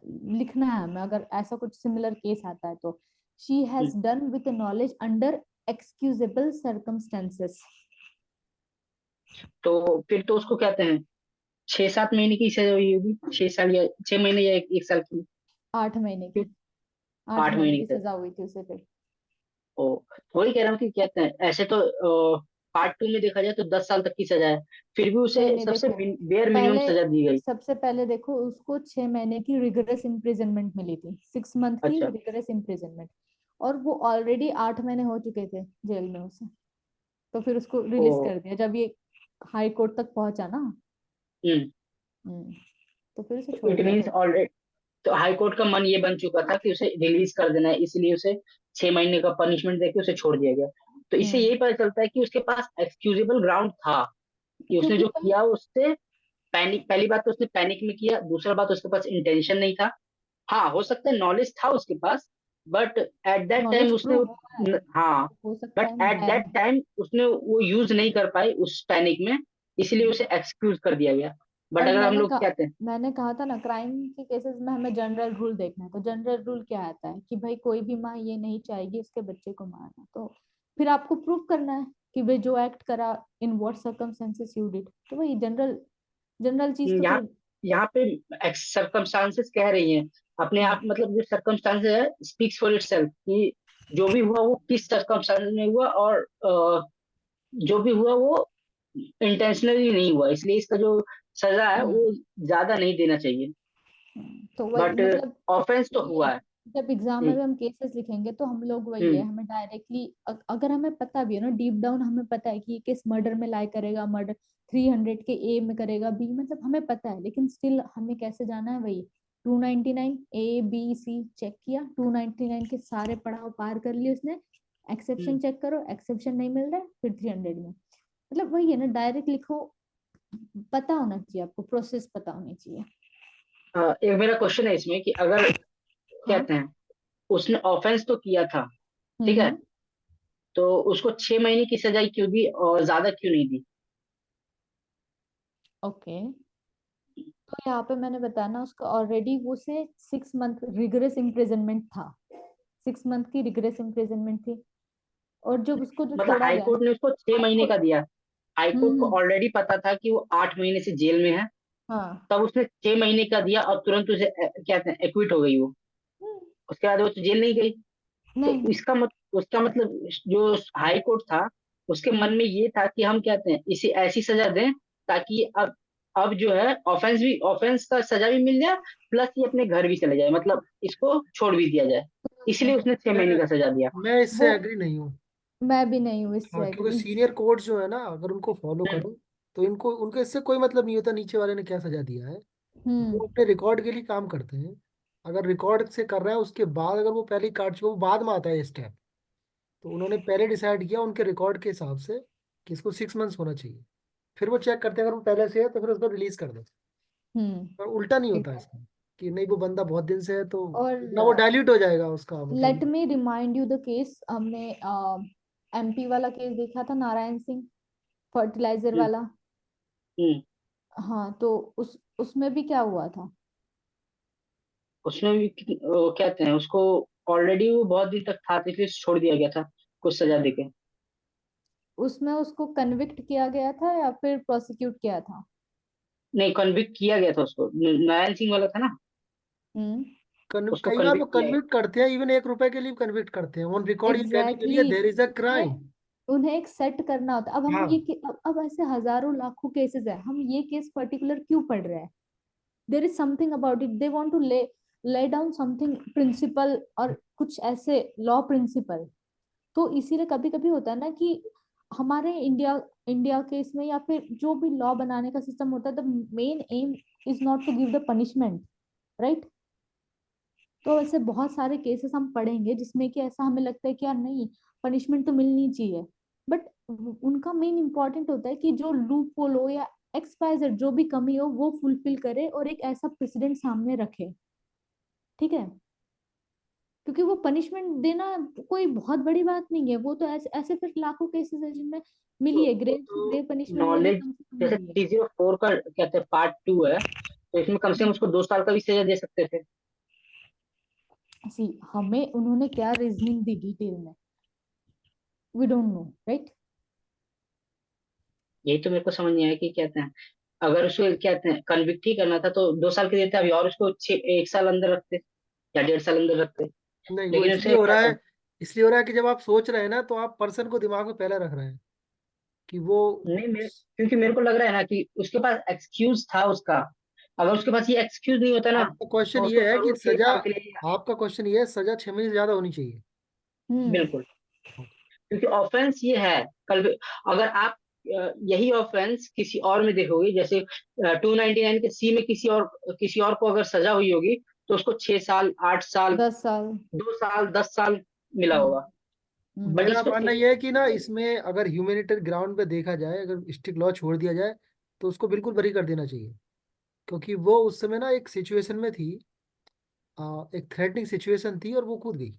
लिखना है हमें, अगर ऐसा कुछ सिमिलर केस आता है तो she hmm. Has done with knowledge under excusable circumstances. तो फिर तो उसको कहते हैं 6-7 महीने की सजा हुई होगी, 6 साल या 6 महीने या 1 साल की। 8 महीने फिर की, आठ 8 महीने महीने की की सजा। सजा हुई थी उसे फिर। ओ, वही कह रहा हूँ कि कहते हैं ऐसे तो पार्ट टू में देखा जाए तो 10 साल तक की सजा है, फिर भी उसे नहीं नहीं, सबसे देखो, बेयर मिनिमम पहले सजा दी गई। सबसे पहले देखो उसको 6 महीने की रिगरस इम्प्रिजनमेंट मिली थी, 6 मंथ की अच्छा। Rigorous imprisonment. और वो ऑलरेडी 8 महीने हो चुके थे जेल में उसे, तो फिर उसको ओ। रिलीज कर दिया जब ये हाई कोर्ट तक पहुंचा ना। हम्म। हम्म, तो फिर उसे तो छोड़ इट दिया मीन्स था। ऑलरेडी, तो हाई कोर्ट का मन ये बन चुका था कि उसे रिलीज कर देना है, इसलिए उसे 6 महीने का पनिशमेंट देके उसे छोड़ दिया गया। तो इससे हम्म, यही पता चलता है कि उसके पास एक्सक्यूजेबल ग्राउंड था, कि उसने क्योंकि जो भाई, किया उससे पैनिक, पहली बात तो उसने पैनिक में किया, दूसरा बात उसके पास इंटेंशन नहीं था। हाँ, हो सकता है नॉलेज था उसके पास, but at that time knowledge उसने प्रूव हुआ है, हाँ, हो सकता बट है एट दैट टाइम उसने वो यूज नहीं कर पाई उस पैनिक में, इसलिए उसे एक्सक्यूज कर दिया गया। बट और अगर हम लोग कहते हैं, मैंने कहा था ना, क्राइम के केसेस में हमें जनरल रूल देखना है। तो जनरल रूल क्या आता है कि भाई कोई भी माँ ये नहीं चाहेगी उसके बच्चे को मारना, तो फिर आपको प्रूव करना है कि भाई जो एक्ट करा, in what circumstances you did. तो वही जनरल जनरल चीज तो यहाँ फिर। यहाँ पे सर्कमस्टांसेस कह रही हैं अपने हम्म आप, मतलब जो सर्कमस्टांसेस है स्पीक्स फॉर इटसेल्फ, कि जो भी हुआ वो किस सर्कमस्टांसेस में हुआ, और जो भी हुआ वो इंटेंशनली नहीं हुआ, इसलिए इसका जो सजा है हम्म, वो ज्यादा नहीं देना चाहिए, तो वही बट मतलब ऑफेंस तो वही हुआ है, है। जब एग्जाम में हम्म, भी हम केसेस लिखेंगे तो हम लोग वही है, हम्म, हमें डायरेक्टली अगर हमें पता भी है ना, डीप डाउन हमें पता है कि ये केस मर्डर में लाई करेगा, मर्डर 300 के ए में करेगा, बी, मतलब हमें पता है, लेकिन स्टिल हमें कैसे जाना है, वही 299 ए बी सी चेक किया, 299 के सारे पड़ाव पार कर लिए उसने, एक्सेप्शन हम्म। चेक करो, एक्सेप्शन नहीं मिल रहा है, फिर 300 में, मतलब वही है ना, डायरेक्ट लिखो, पता होना चाहिए आपको, प्रोसेस पता होनी चाहिए। एक मेरा क्वेश्चन है इसमें कि अगर हाँ। कहते हैं उसने ऑफेंस तो किया था, ठीक है, हम्म। तो उसको 6 महीने की सजा क्यों दी और ज्यादा क्यों नहीं दी? ओके, तो यहाँ पे मैंने बताया ना, उसका ऑलरेडी वो से 6 मंथ रिगरस इम्प्रिजनमेंट था, 6 मंथ की रिगरस इम्प्रिजनमेंट थी, और जब उसको जो मतलब छोड़ा हाई गया ना, कोर्ट ने उसको छह हाई महीने कोर्ट। का दिया, हाई कोर्ट को हम्म। ऑलरेडी पता था कि वो 8 महीने से जेल में है, हाँ। तब उसने 6 महीने का दिया और तुरंत उसे कहते हैं एक्विट हो गई वो, हम्म, उसके बाद वो तो जेल नहीं गई। तो नहीं। उसका मतलब जो हाई कोर्ट था उसके मन हम्म। में ये था कि हम कहते हैं इसे ऐसी सजा दें ताकि अब जो है ऑफेंस का सजा भी मिल जाए, प्लस ये अपने घर भी चले जाए, मतलब इसको छोड़ भी दिया जाए, इसलिए उसने छह मैं महीने का सजा दिया। मैं इससे वो एग्री नहीं हूँ। मैं भी नहीं हूँ हाँ, इससे क्योंकि एग्री। सीनियर कोर्ट जो है ना, अगर उनको फॉलो हम्म, करो तो इनको उनको इससे कोई मतलब नहीं होता नीचे वाले ने क्या सजा दिया है। हम्म। वो अपने रिकॉर्ड के लिए काम करते हैं। अगर रिकॉर्ड से कर रहा है उसके बाद अगर वो पहले ही काट चुका, वो बाद में आता है ये स्टेप, तो उन्होंने पहले डिसाइड किया उनके रिकॉर्ड के हिसाब से कि इसको 6 मंथ्स होना चाहिए। फिर वो चेक करते हैं, अगर वो पहले से है तो फिर उसको रिलीज कर देते हम्म। हैं। और उल्टा नहीं होता इसमें कि नहीं वो बंदा बहुत दिन से है तो ना वो और डाइल्यूट हो जाएगा उसका लेट मतलब। Me remind you the case, हमने एमपी वाला केस देखा था, नारायण सिंह, फर्टिलाइजर हम्म, वाला। हम्म। हाँ, तो उसमें भी क्या हुआ था, उसमें भी वो कहते हैं उसको ऑलरेडी वो बहुत दिन तक था तो इसलिए छोड़ दिया गया था कुछ सजा देके। उसमें उसको कन्विक्ट किया गया था या फिर प्रोसिक्यूट किया था? नहीं, कन्विक्ट किया गया था उसको, नारायण सिंह वाला था ना, हम्म। उसको कई बार वो कन्विक्ट किया गया। कन्विक्ट करते हैं, इवन 1 रुपए के लिए कन्विक्ट करते हैं ऑन रिकॉर्ड ये कहने के एग्जैक्टली लिए there is a exactly. Crime. उन्हें एक सेट करना होता है। अब हम हाँ, अब ऐसे हजारों लाखों केसेस है, हम ये केस पर्टिकुलर क्यों पढ़ रहे हैं? There is something about it, they want to lay down something principle, और कुछ ऐसे लॉ प्रिंसिपल। तो इसीलिए कभी कभी होता है ना कि हमारे इंडिया इंडिया के इसमें, या फिर जो भी लॉ बनाने का सिस्टम होता है, the main aim is not to give the punishment, right? तो ऐसे बहुत सारे केसेस हम पढ़ेंगे जिसमें कि ऐसा हमें लगता है कि यार नहीं, पनिशमेंट तो मिलनी चाहिए, बट उनका मेन इंपॉर्टेंट होता है कि जो लूप होल हो या एक्सपाइजेड जो भी कमी हो वो फुलफिल करे, और एक ऐसा प्रेसिडेंट सामने रखे, ठीक है? क्योंकि वो पनिशमेंट देना कोई बहुत बड़ी बात नहीं है, वो तो ऐसे ऐसे फिर लाखों केसेस है जिनमें मिली है, ग्रेव से तो ग्रेव पनिशमेंट मिली है, नॉलेज, कम से कम जैसे मिली है। 304 का कहते हैं पार्ट 2 है, तो इसमें कम से कम उसको 2 साल का भी सजा दे सकते थे। सी, हमें उन्होंने क्या रीजनिंग दी डिटेल में, वी डोंट नो, राइट? यही तो मेरे को समझ नहीं आया कि कहते हैं अगर उसको कहते हैं कन्विक्ट ही करना था तो 2 साल के देते, अभी और उसको 1 साल अंदर रखते या 1.5 साल अंदर रखते, नहीं वो लेकिन इसलिए उसे हो रहा कहते है, हैं इसलिए हो रहा है कि जब आप सोच रहे हैं ना तो आप पर्सन को दिमाग में पहले रख रहे हैं कि वो। नहीं, क्योंकि मेरे को लग रहा है ना कि उसके पास एक्सक्यूज था उसका, अगर उसके पास ये एक्सक्यूज नहीं होता ना आपका क्वेश्चन तो उसको ये है कि जरूर छह सजा, साल के लिए। आपका क्वेश्चन ये है सजा 6 महीने से ज्यादा होनी चाहिए। हम्म। बिल्कुल, क्योंकि ऑफेंस ये है, कल अगर आप यही ऑफेंस किसी और में देखोगे, जैसे 299 के सी में किसी और को अगर सजा हुई होगी तो उसको 6 साल, 8 साल, 10 साल। 2 साल, 10 साल मिला हम्म। होगा, बट हम्म। मेरा इसमें मानना ये है कि ना इसमें अगर ह्यूमैनिटेरियन ग्राउंड पे देखा जाए, अगर स्ट्रिक्ट लॉ छोड़ दिया जाए तो उसको बिल्कुल बरी कर देना चाहिए। क्योंकि वो उस समय ना एक सिचुएशन में थी, एक थ्रेटनिंग सिचुएशन थी और वो कूद गई।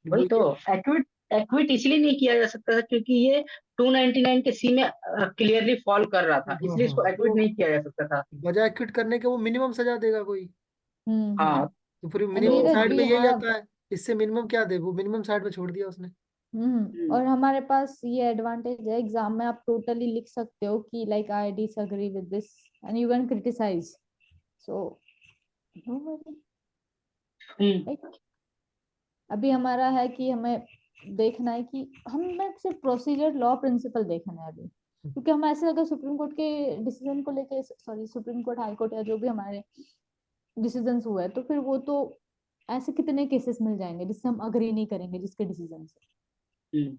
वही वो तो, ये। एक्विट एक्विट इसलिए नहीं किया जा सकता था क्योंकि ये 299 के सी में क्लियरली फॉल कर रहा था, हाँ इसलिए हाँ, इसको एक्विट तो नहीं किया जा सकता था। बजाय क्विट करने के वो मिनिमम सजा देगा कोई, हाँ, तो फिर एंड मिनिमम तो नीरज साइड वी में यही हैव। आता है। इससे मिनिमम क्या दे, वो मिनिमम साइड में छोड़ दिया उसने। और हमारे पास ये एडवांटेज है, एग्जाम में आप टोटली लिख सकते हो कि like I disagree with this, and you can criticise, so no worry, hmm, right? अभी हमारा है कि हमें देखना है कि हमें सिर्फ प्रोसीजर लॉ प्रिंसिपल देखना है अभी, क्योंकि हम ऐसे अगर सुप्रीम कोर्ट के डिसीजन को लेके, sorry supreme court, high court या जो भी हमारे डिसीजन हुआ है, तो फिर वो तो ऐसे कितने केसेस मिल जाएंगे जिससे हम अग्री नहीं करेंगे जिसके डिसीजन से।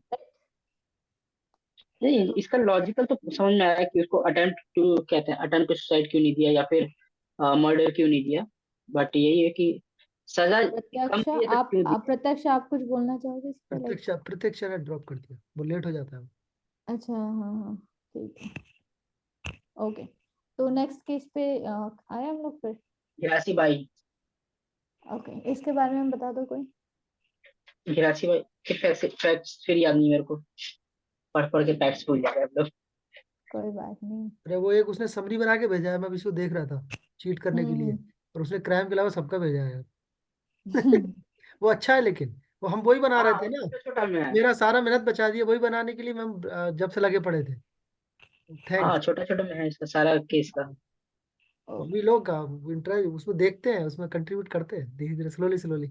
नहीं, इसका लॉजिकल तो समझ में आया कि उसको अटेम्प्ट टू कहते हैं, अटेम्प्ट टू सुसाइड क्यों नहीं दिया या फिर मर्डर क्यों नहीं दिया, बट यही है कि सजा कम प्रत्यक्ष, दिए तक क्यों आप दिया। प्रत्यक्ष आप कुछ बोलना चाहोगे इस पे, लाइक? प्रत्यक्ष ने ड्रॉप कर दिया, वो लेट हो जाता है। अच्छा, हाँ हाँ, ठीक है, ओके। तो नेक्स्ट केस पे आए हम लोग फिर। 82 ओके, इसके बारे में बता दो कोई। 82 फिर फैक्ट्स फिर याद नहीं मेरे को, पढ़ पढ़ के फैक्ट्स भूल जा रहे हैं हम लोग। कोई बात नहीं। अरे वो एक उसने समरी बना के भेजा है, मैं अभी इसको देख रहा था चीट करने के लिए, हम्म और उसने क्राइम के अलावा सबका भेजा है यार। हम्म वो अच्छा है, लेकिन वो हम वही बना रहे हाँ, थे वो ना। छोटा छोटा में है। मेरा सारा मेहनत बचा दिया वही बनाने के लिए, मैं जब से लगे पड़े थे। हाँ, थैंक्स। छोटा छोटा में है इसका सारा केस का। हम लोग का इंटरेस्ट उसमें देखते हैं, उसमें कंट्रीब्यूट करते हैं धीरे धीरे, स्लोली स्लोली।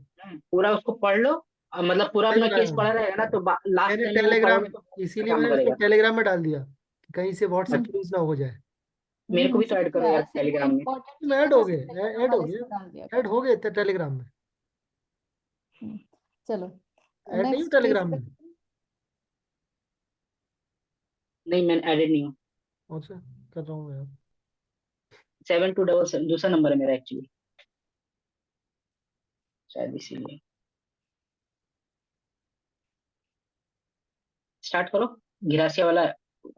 पूरा उसको पढ़ लो, मतलब पूरा वही अपना बनाया केस पढ़ा मैंने। रहेगा ना, तो लास्ट मैंने टाइम में वो टेलीग्राम, पढ़ोगे तो अच्छा इसीलिए काम मैंने उसको करेगा। टेलीग्राम में डाल दिया कि कहीं से व्हाट्सएप अच्छा, हम्म यूज ना हो जाए। मेरे को भी तो सही ऐड करो किया, यार ऐसे वो टेलीग्राम में। इम्पोर्टेंट तुम चीजें ऐड ना हो गए, सिर्फ टेलीग्राम ऐड हो वाले गए, इसमें डाल दिया ऐड करो। हो गए थे टेलीग्राम में। चलो ऐड नहीं हो नेक्स्ट केस टेलीग्राम पे। में? नहीं, मैं एडेड नहीं हूँ। कौन सा कर रहा हूँ यार? 7277 दूसरा नंबर है मेरा एक्चुअली, शायद इसीलिए। स्टार्ट करो, गिरासिया वाला।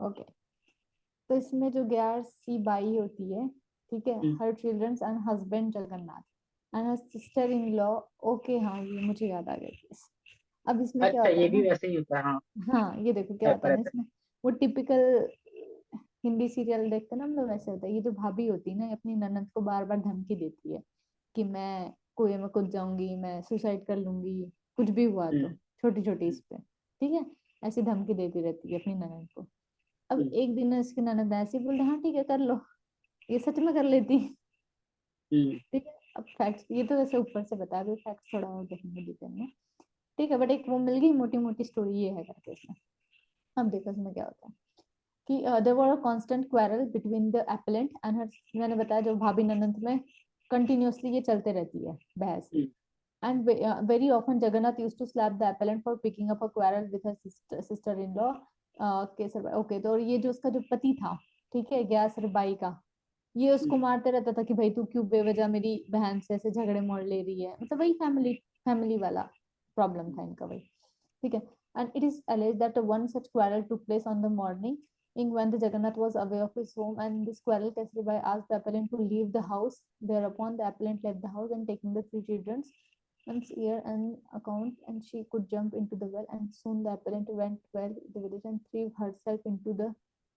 ओके, तो इसमें जो 11सी बाई होती है, ठीक है, hmm, her children's and husband Jagannath and her sister in law. Okay, हाँ ये मुझे याद आ गया केस। अब इसमें क्या अच्छा होता ये है भी ना, वैसे ही होता है, हाँ। हाँ ये देखो क्या टाइप होता पर है ना रहता इसमें, वो टिपिकल हिंदी सीरियल देखते हैं ना हम लोग, वैसे होता है। ये जो भाभी होती है ना, अपनी ननद को बार बार धमकी देती है कि मैं कुएं में कूद जाऊंगी, मैं सुसाइड कर लूंगी, कुछ भी हुआ है। तो, छोटी छोटी इस पे, ठीक है, ऐसी धमकी देती रहती है अपनी ननद को। अब हम्म, एक दिन इसकी ननद ऐसे ही बोलते, हाँ ठीक है कर लो, ये सच में कर लेती, हम्म, ठीक है। अब फैक्ट्स ये तो वैसे ऊपर से बता दो, फैक्ट्स थोड़ा और देखेंगे डिटेल में, ठीक है, बट एक वो मिल गई मोटी मोटी स्टोरी ये है करके इसमें। अब देखो इसमें क्या होता है कि there were a constant quarrel between the appellant and her, मैंने बताया जो भाभी ननद में कंटिन्यूअसली ये चलते रहती है बहस। हम्म, And very often Jagannath used to slap the appellant for picking up a quarrel with her sister-in-law. Okay, तो ये जो उसका जो पति था, ठीक है, ग्यासर बाई का, ये उसको हम्म, मारते रहता था कि भाई तू क्यों बेवजह मेरी बहन से ऐसे झगड़े मोड़ ले रही है, मतलब वही फैमिली फैमिली वाला प्रॉब्लम था इनका वही, ठीक है। And it is alleged that one such quarrel took place on the morning in when the Jagannath was away of his home, and this quarrel Kesaribai asked the appellant to leave the house. Thereupon the appellant left the house and taking the three children once ear and account, and she could jump into the well, and soon the appellant went well the village and threw herself into the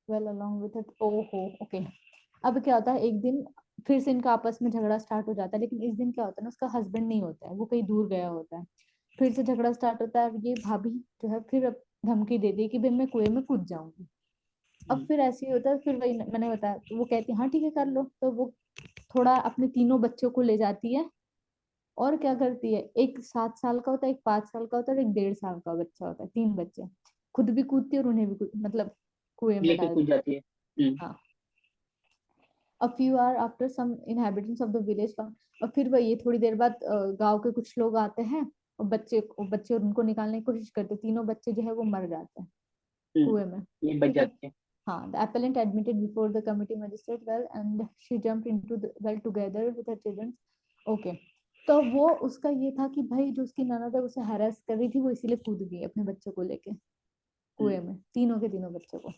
well along with it. Oh ho, okay। अब क्या होता है, एक दिन फिर से इनका आपस में झगड़ा स्टार्ट हो जाता है, लेकिन इस दिन क्या होता है ना, उसका हस्बैंड नहीं होता है, वो कहीं दूर गया होता है। फिर से झगड़ा स्टार्ट होता है, ये भाभी जो है फिर अब धमकी दे दी कि भाई मैं कुएं में कूद जाऊंगी। अब फिर ऐसे ही होता है, फिर वही मैंने बताया, तो वो कहती है हाँ ठीक है कर लो, तो वो थोड़ा अपने तीनों बच्चों को ले जाती है, और क्या करती है, एक 7 साल का होता है, एक 5 साल का होता है और एक 1.5 साल का बच्चा होता है, 3 बच्चे, खुद भी कूदती है और उन्हें भी मतलब कुएं में लेके डाल कूद देती जाती है। हम्म, है। हाँ, a few hours after some inhabitants of the village found, और फिर वही थोड़ी देर बाद गांव के कुछ लोग आते हैं और बच्चे उनको निकालने की कोशिश करते, तीनों बच्चे जो है वो मर जाते हैं कुएं में, ये बच ठीक है। जाती है। हाँ, the appellant admitted before the committee magistrate well and she jumped into the well together with her children. Okay, तो वो उसका ये था कि भाई जो उसकी ननद है उसे हैरेस कर रही थी, वो इसीलिए कूद गई अपने बच्चों को लेके कुएं में, तीनों के तीनों बच्चों को।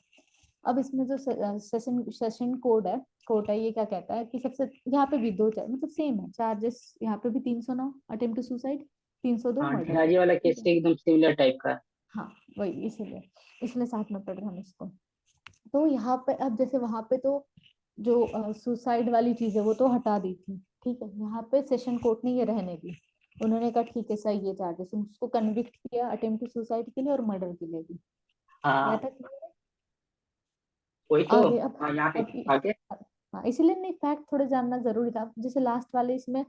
अब इसमें जो सेशन कोड है, ये क्या कहता है कि सबसे यहाँ पे भी दो मतलब सेम है चार्जेस, यहाँ पे भी 309 अटेम्प्ट टू सुसाइड, 302 हाँ, मर्डर, ढिलाजी वाला ठीक केस है। से एकदम सिमिलर टाइप का है। हाँ वही, इसीलिए इसलिए साथ में पढ़ रहे हम इसको। तो यहाँ पे अब जैसे वहां पे तो जो सुसाइड वाली चीज है वो तो हटा दी थी, ठीक है, यहाँ पे सेशन कोर्ट ने ये रहने दी। उन्होंने कहा ठीक है सही है, चार्जेस उसको कन्विक्ट किया अटेम्प्ट टू सुसाइड के लिए और मर्डर के लिए भी। यहाँ हाँ, तक वही तो। आगे अब हाँ, यहाँ पे अब आगे। हाँ, इसीलिए नहीं, फैक्ट थोड़े जानना जरूरी था। जैसे लास्ट वाले इसमें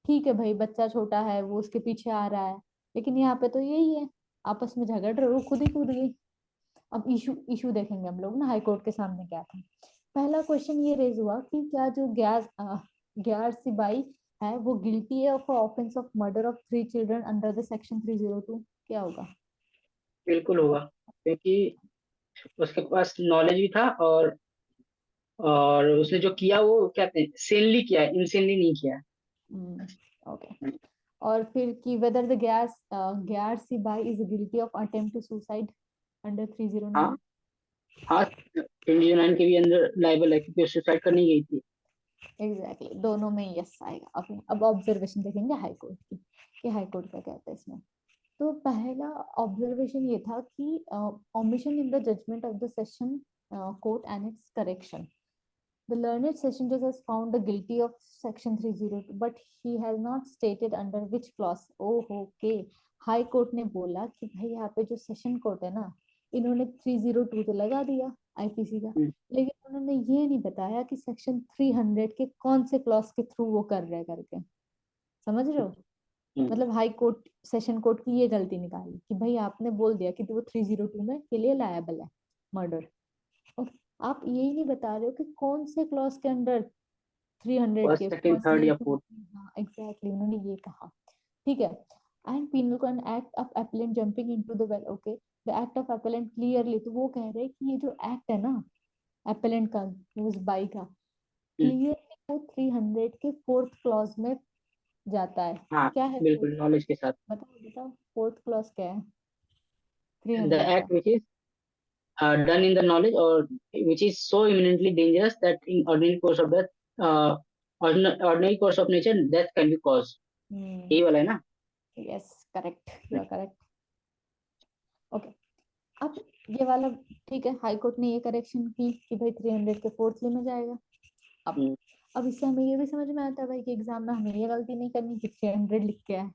ठीक है भाई, बच्चा छोटा है वो उसके पीछे आ रहा है, लेकिन यहाँ पे तो यही है आपस में झगड़ रहे, वो खुद ही कूद गई। अब इशू देखेंगे हम लोग ना, हाई कोर्ट के सामने क्या था। पहला क्वेश्चन ये रेज हुआ कि क्या जो ग्यार सिबाई है वो गिल्टी है of offence of murder of 3 children under the section 302। क्या होगा? बिल्कुल होगा, क्योंकि उसके पास नॉलेज भी था, और उसने जो किया वो क्या कहते हैं, सेनली किया है, इनसेनली नहीं किया है। ओके। और फिर कि वेदर द ग्यार सिबाई is guilty of attempt to suicide under 309। हाँ हाँ, 309 के भी अंदर लाइबल है, क्योंकि सुसाइड करने गई थी। एग्जैक्टली, दोनों में यस आएगा। अब ऑब्जर्वेशन देखेंगे हाई कोर्ट की, कि हाई कोर्ट क्या कहता है इसमें। तो पहला ऑब्जर्वेशन ये था कि omission in the judgement of the session court and its correction. The learned session judge has found the guilty of section 302, but he has not stated under which clause. Oh, okay. High court ने बोला कि भाई यहाँ पे जो session court है ना, इन्होंने 302 तो लगा दिया आईपीसी का, लेकिन उन्होंने ये नहीं बताया कि सेक्शन 300 के कौन से क्लॉज के थ्रू वो कर रहे करके। समझ रहे हो? मतलब हाई कोर्ट सेशन कोर्ट की ये गलती निकाली कि भाई आपने बोल दिया कि वो 302 में के लिए लायबल है मर्डर, और आप यही नहीं बता रहे हो कि कौन से क्लॉज के अंडर 300 फर्स्ट, के सेकंड, थर्ड फर्स्टली। या फोर्थ। हाँ एग्जैक्टली, उन्होंने ये कहा। ठीक है। एंड पीनल को an act of appellant jumping into the well. Okay, the act of appellant clearly, तो वो कह रहे हैं कि ये जो एक्ट है ना appellant का, उस बाई का, क्लियरली वो 300 के 4th क्लॉज में जाता है। हाँ क्या है बिल्कुल, 4th? नॉलेज के साथ। बताओ बताओ, 4th क्लॉज क्या है द 300 का? Act which is done in the knowledge or which is so imminently dangerous that in ordinary course of death, ordinary course of nature, death can be caused. यही वाला है ना? Yes correct, you are correct. Okay, अब ये वाला ठीक है, high court ने ये करेक्शन की कि भाई 300 के 4th में जाएगा। अब इससे हमें ये भी समझ में आता है भाई कि एग्जाम में हमें ये गलती नहीं करनी कि 300 लिख के आए,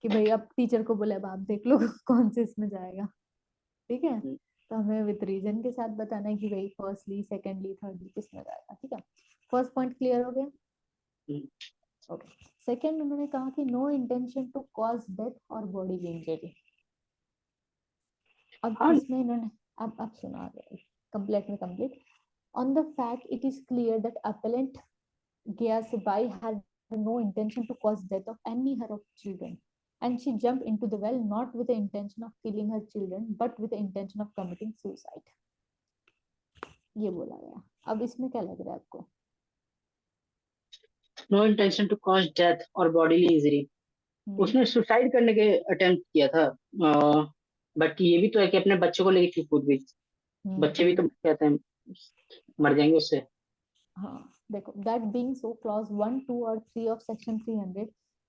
कि भाई अब टीचर को बोले अब आप देख लो कौन से इसमें जाएगा। ठीक है, तो हमें विद रीजन के साथ बताना है कि भाई फर्स्टली, सेकेंडली, थर्डली किस में जाएगा। ठीक है, फर्स्ट पॉइंट क्लियर हो गया। ओके, सेकेंड उन्होंने कहा कि no intention to cause death और बॉडी इंजरी। अब इसमें इन्होंने अब सुना कंप्लीट में complete. On the fact, it is clear that appellant Ghiyasibai had no intention to cause death of any her of children, and she jumped into the well not with the intention of killing her children, but with the intention of committing suicide. ये बोला गया। अब इसमें क्या लग रहा है आपको? No intention to cause death और बॉडीली इंजरी, उसने सुसाइड करने के अटेम्प्ट किया था, बट ये भी तो है कि अपने बच्चों को लेके कूद गई। बच्चे भी तो कहते हैं मर जाएंगे उससे। हाँ देखो, that being so, clause 1, 2 or 3 of section 300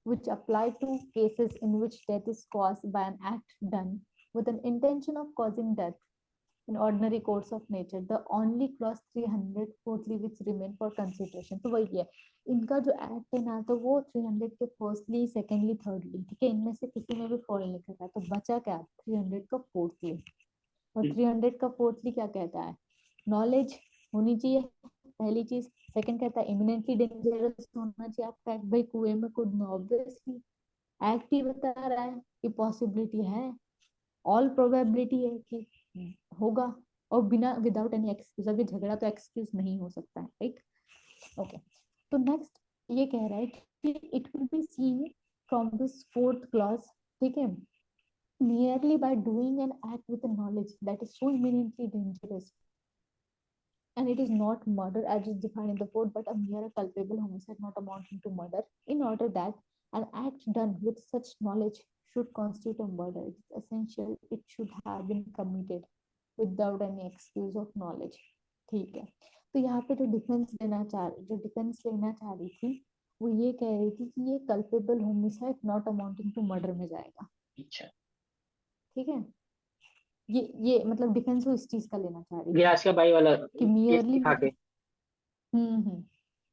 which apply to cases in which death is caused by an act done with an intention of causing death in ordinary course of nature, the only clause 300 fourthly which remain for consideration। तो वही है, इनका जो act है ना, तो वो 300 के फर्स्टली, सेकेंडली, थर्डली, ठीक है, इनमें से किसी में भी फॉल नहीं कर रहा है, तो बचा क्या 300 का फोर्थली। और 300 का फोर्थली क्या कहता है? नॉलेज होनी चाहिए पहली चीज। सेकंड कहता है इमिनेंटली डेंजरस होना चाहिए आपका एक्ट, भाई कुएं में कूदना ऑब्वियसली एक्ट ही बता रहा है कि पॉसिबिलिटी है, ऑल प्रोबेबिलिटी है कि होगा, और बिना विदाउट एनी एक्सक्यूज। अभी झगड़ा तो एक्सक्यूज नहीं हो सकता है, राइट? ओके, तो नेक्स्ट ये कह रहा है कि it will be seen from this 4th clause, ठीक है, merely by doing an act with a knowledge that is so imminently dangerous, and it is not murder as is defined in the code, but a mere culpable homicide not amounting to murder, in order that an act done with such knowledge should constitute a murder, it is essential it should have been committed without any excuse of knowledge। ठीक है, तो यहाँ पे जो defence लेना चाह रही थी, वो ये कह रही थी कि ये culpable homicide not amounting to murder में जाएगा। ठीक है, ये मतलब डिफेंस वो इस चीज का लेना चाह रही थी का बाई वाला कि मियरली दिखा के।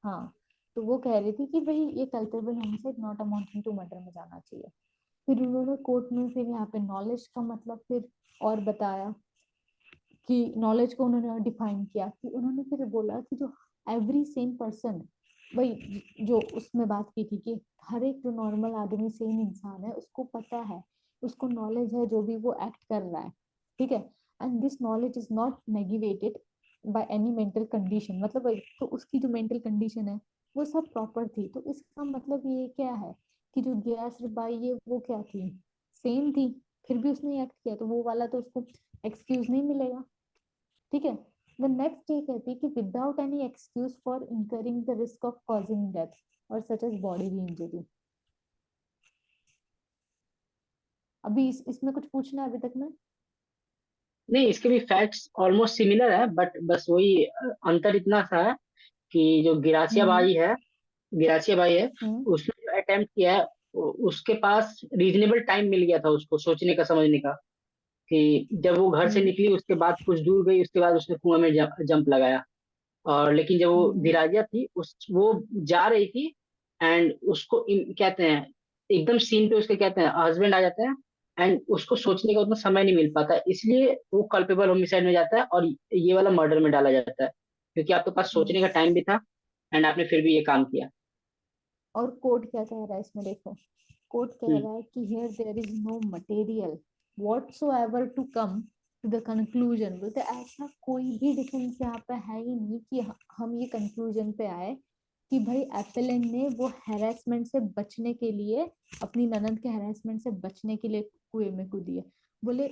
हाँ, तो वो कह रही थी कि भाई ये culpable homicide not amounting to murder में जाना चाहिए। फिर उन्होंने कोर्ट में फिर यहाँ पे नॉलेज का मतलब फिर और बताया कि नॉलेज को उन्होंने डिफाइन किया, कि उन्होंने फिर बोला कि जो एवरी सेम पर्सन, भाई जो उसमें बात की थी कि हर एक जो नॉर्मल आदमी सेम इंसान है उसको पता है उसको नॉलेज है जो भी वो एक्ट कर रहा है, ठीक है। And this knowledge is not negativated by any mental condition, मतलब तो उसकी जो मेंटल कंडीशन है वो सब प्रॉपर थी। तो इसका मतलब ये क्या है कि जो गियास बाई है वो क्या थी, सेम थी, फिर भी उसने एक्ट किया, तो वो वाला तो उसको एक्सक्यूज नहीं मिलेगा, ठीक है। द नेक्स्ट ये कहती है कि without any excuse for incurring the risk of causing death और सच एज बॉडीली इंजरी। अभी इसमें कुछ पूछना है अभी तक में? नहीं, इसके भी फैक्ट्स ऑलमोस्ट सिमिलर है, बट बस वही अंतर इतना सा है कि जो हम्म गिरासिया बाई है, हम्म उसने जो अटेम्प्ट किया है, उसके पास रीजनेबल टाइम मिल गया था उसको सोचने का, समझने का, कि जब वो घर से हम्म निकली उसके बाद कुछ दूर गई, उसके बाद उसने कुएं में जंप लगाया। और लेकिन जब वो हम्म धीराजिया थी, वो जा रही थी, एंड उसको कहते हैं, एकदम सीन पे उसके कहते हैं हस्बैंड आ जाते हैं, एंड उसको सोचने का उतना समय नहीं मिल पाता, इसलिए वो कल्पेबल होमिसाइड में जाता है और ये वाला मर्डर में डाला जाता है, क्योंकि आपके पास सोचने का हम्म। टाइम भी था, एंड आपने फिर भी ये काम किया। और कोर्ट क्या कह रहा है इसमें, देखो कोर्ट कह हम्म रहा है कि here there is no material whatsoever to come to the conclusion. बोलते ऐसा कोई भी डिफेंस यहाँ पे है ही नहीं कि हम ये कंक्लूजन पे आए कि भाई एपेलेंट ने वो हैरेसमेंट से बचने के लिए, अपनी ननद के हैरेसमेंट से बचने के लिए कुएं में कूदी है। बोले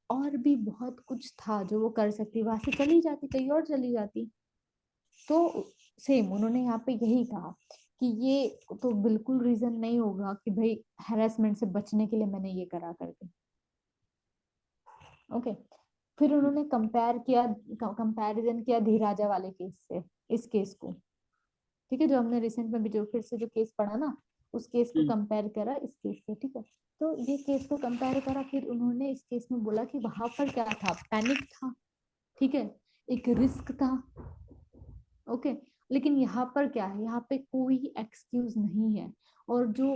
और भी बहुत कुछ था जो वो कर सकती, वहां से चली जाती, कहीं और चली जाती। तो सेम उन्होंने यहाँ पे यही कहा कि ये तो बिल्कुल रीजन नहीं होगा कि भाई हैरेसमेंट से बचने के लिए मैंने ये करा करके। ओके, फिर उन्होंने कंपैरिजन किया धीराजा वाले केस से इस केस को, ठीक है, जो हमने रिसेंट में भी जो फिर से जो केस पढ़ा ना, उस केस को हम्म कंपेयर करा इस केस से, ठीक है। तो ये केस को कंपेयर करा, फिर उन्होंने इस केस में बोला कि वहां पर क्या था, पैनिक था, ठीक है, एक रिस्क था, ओके। लेकिन यहाँ पर क्या है, यहाँ पे कोई एक्सक्यूज नहीं है। और जो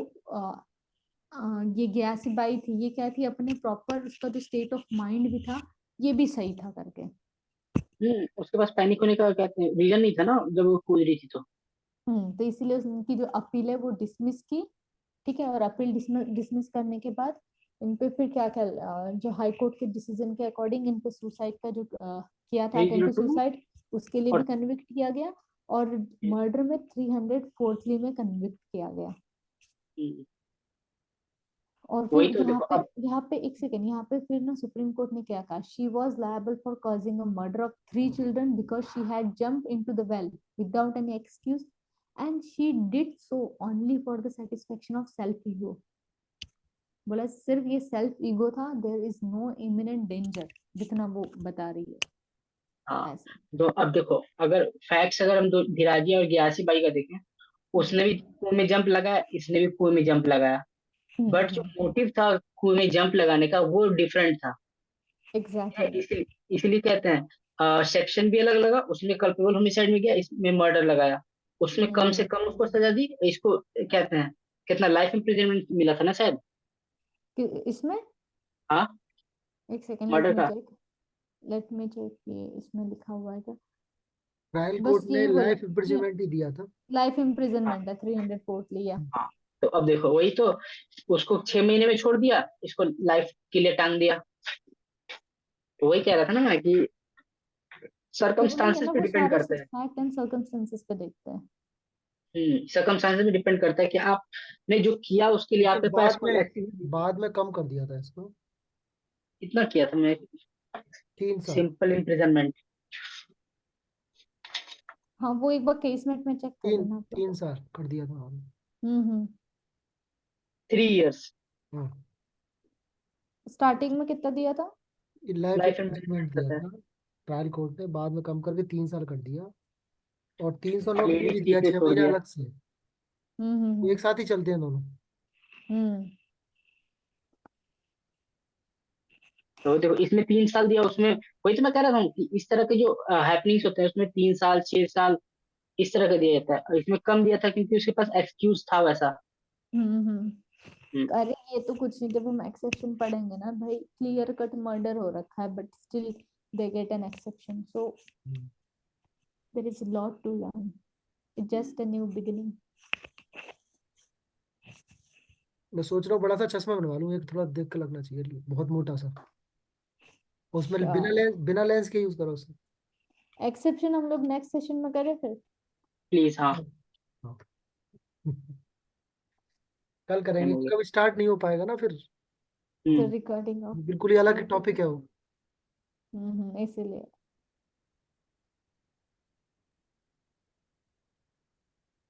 ये ग्यासीबाई थी, ये क्या थी, अपने प्रॉपर उसका जो स्टेट ऑफ माइंड भी था ये भी सही था करके। उसके पास पैनिक होने का कहते हैं रीजन नहीं था ना, जब वो कूद रही थी तो। तो इसीलिए उनकी जो अपील है वो डिसमिस की, ठीक है। और अपील डिसमिस करने के बाद इन पे फिर क्या क्या जो हाई कोर्ट के डिसीजन के अकॉर्डिंग इन पे सुसाइड का जो किया था, three zero attempt to to suicide, उसके लिए भी और कन्विक्ट किया गया। और मर्डर में 304th में कन्विक्ट किया गया। हम्म, और वही फिर तो देखो अब। यहाँ पे एक सेकेंड, यहाँ पे फिर ना सुप्रीम कोर्ट ने क्या कहा, she was liable for causing a murder of 3 children because she had jump into the well without any excuse and she did so only for the satisfaction of self ego. बोला सिर्फ ये self ego था, there is no imminent danger, जितना वो बता रही हाँ, है ऐसे। तो अब देखो, अगर फैक्ट्स अगर हम दो धीराजी और ग्यासी बाई का देखें, उसने भी कुएं में जंप लगाया, इसने भी कुएं में जंप लगाया, बट जो हम्म। मोटिव था कुएं में जंप लगाने का वो डिफरेंट था। एग्जैक्टली। इसलिए कहते हैं सेक्शन भी अलग लगा, उसने कल्पेबल होमिसाइड में गया, इसमें मर्डर लगाया, उसमें कम से हम्म। कम उसको सजा दी, इसको कहते हैं कितना लाइफ इम्प्रिजनमेंट मिला था ना शायद। इसमें हाँ, एक सेकेंड, मर्डर का। लेट मी चेक ये इसमें लिखा हुआ है क्या। ट्रायल कोर्ट बस ने यही बोला लाइफ इम्प्रिजनमेंट ही दिया था। लाइफ इम्प्रिजनमेंट है, 304 लिया। हाँ, तो अब देखो वही तो, उसको 6 महीने में छोड़ दिया, इसको लाइफ के लिए टांग दिया। तो वही कह रहा था ना मैं कि फिर वही है सरकमस्टांसेस ना, पे वो डिपेंड सारे करते हैं। फैक्ट एंड सर्कमस्टेंसेस पे देखते हैं। सरकमस्टांसेस पे डिपेंड करता है कि आपने जो किया उसके लिए इसने आपके पास कोई बाद में कम कर दिया था इसको। कितना किया था मैं, 3 साल। Simple imprisonment. हाँ वो एक बार केसमेट में चेक कर तीन लेना आप लोग। 3 साल कर दिया था उन्होंने। हम्म। 3 इयर्स हाँ, स्टार्टिंग में कितना दिया था? ये लाइफ लाइफ इम्प्रिजनमेंट दिया इम्प्रिजनमेंट। था। ट्रायल कोर्ट ने बाद में कम करके 3 साल कर दिया। और 309 ये भी दिया, इसलिए 6 महीने छोड़ दिया। अलग से। हम्म। एक साथ ही चलते हैं दोनों। हम्म। तो देखो इसमें 3 साल दिया, उसमें वही तो मैं कह रहा था कि इस तरह के जो हैपनिंग्स होते हैं उसमें 3 साल 6 साल इस तरह का दिया जाता है, और इसमें कम दिया था क्योंकि उसके पास एक्सक्यूज था वैसा। हम्म, अरे ये तो कुछ नहीं, जब हम एक्सेप्शन पढ़ेंगे ना भाई, क्लियर कट मर्डर हो रखा है but still they get an exception, so hmm. There is lot to learn, it's just a new beginning. मैं सोच रहा हूँ बड़ा सा चश्मा बनवा लूँ, एक थोड़ा देख के लगना चाहिए, बहुत मोटा सा, उसमें श्योर। बिना लेंस के यूज करो उसे। एक्सेप्शन हम लोग नेक्स्ट सेशन में करें फिर। प्लीज, हाँ। हाँ। कल करेंगे, करेंगे। कभी स्टार्ट नहीं हो पाएगा ना फिर, तो हम्म। Recording of. बिल्कुल ही अलग टॉपिक है वो। इसीलिए